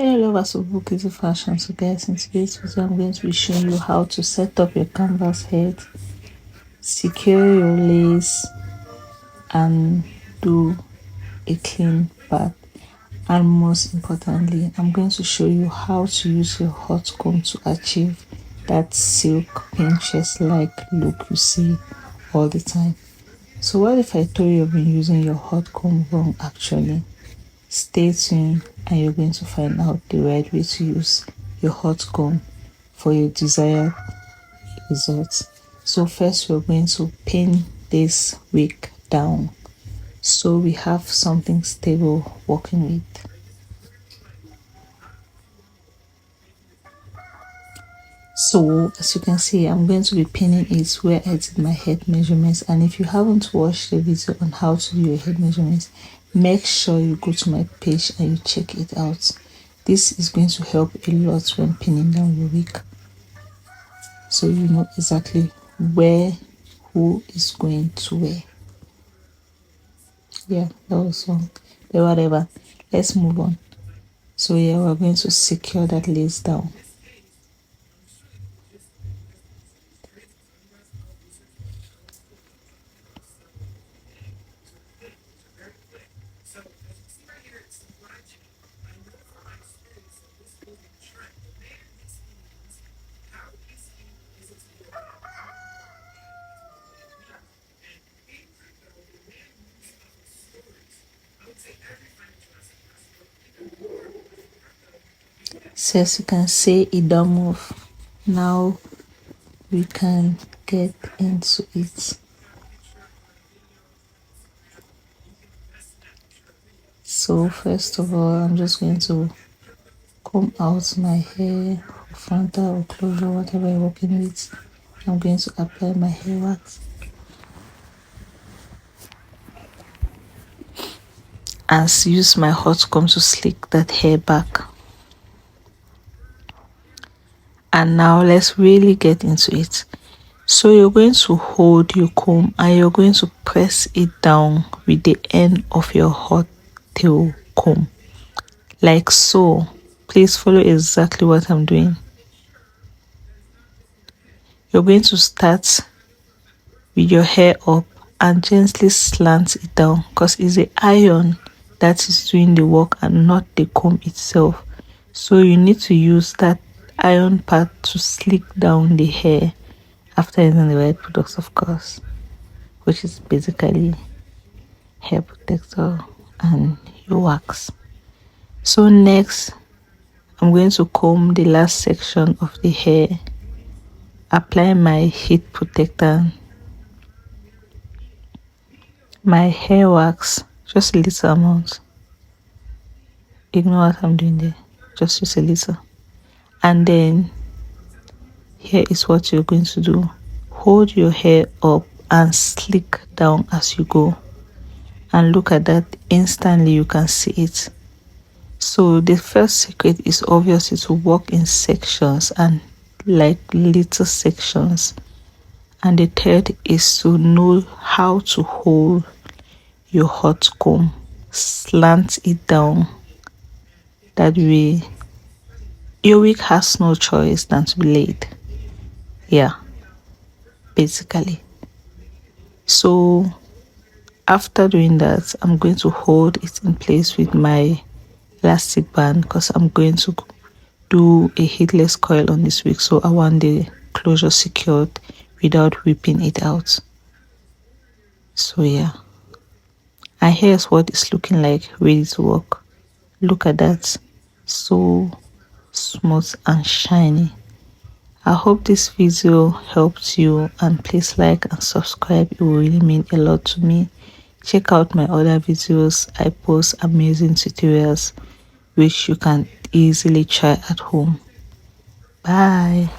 Hello lovers of bouquet fashion. So guys, in today's video I'm going to be showing you how to set up your canvas head, secure your lace, and do a clean back. And most importantly, I'm going to show you how to use your hot comb to achieve that silk Pinterest like look you see all the time. So what if I told you I've been using your hot comb wrong actually? Stay tuned and you're going to find out the right way to use your hot comb for your desired results. So first we're going to pin this wig down so we have something stable working with. So as you can see, I'm going to be pinning it where I did my head measurements, and if you haven't watched the video on how to do your head measurements, make sure you go to my page and you check it out. This is going to help a lot when pinning down your wig, so you know exactly where who is going to wear. Yeah, that was wrong, but whatever, let's move on. So yeah, we're going to secure that lace down. So as you can see, it don't move. Now we can get into it. So first of all, I'm just going to comb out my hair, frontal or closure, whatever you're working with. I'm going to apply my hair wax and use my hot comb to slick that hair back. And now let's really get into it. So you're going to hold your comb and you're going to press it down with the end of your hot tail comb, like so. Please follow exactly what I'm doing. You're going to start with your hair up and gently slant it down, because it's the iron that is doing the work and not the comb itself. So you need to use that iron part to slick down the hair after using the right products, of course, which is basically hair protector and your wax. So next, I'm going to comb the last section of the hair, apply my heat protector, my hair wax, just a little amount. Ignore what I'm doing there, just use a little. And then here is what you're going to do. Hold your hair up and slick down as you go, and look at that, instantly you can see it. So the first secret is obviously to work in sections and like little sections, and the third is to know how to hold your hot comb, slant it down. That way your wig has no choice than to be laid. Yeah, basically. So after doing that, I'm going to hold it in place with my elastic band, because I'm going to do a heatless coil on this wig, so I want the closure secured without whipping it out. So yeah, and here's what it's looking like, ready to work. Look at that, so smooth and shiny. I hope this video helped you, and please like and subscribe, it will really mean a lot to me. Check out my other videos. I post amazing tutorials which you can easily try at home. Bye.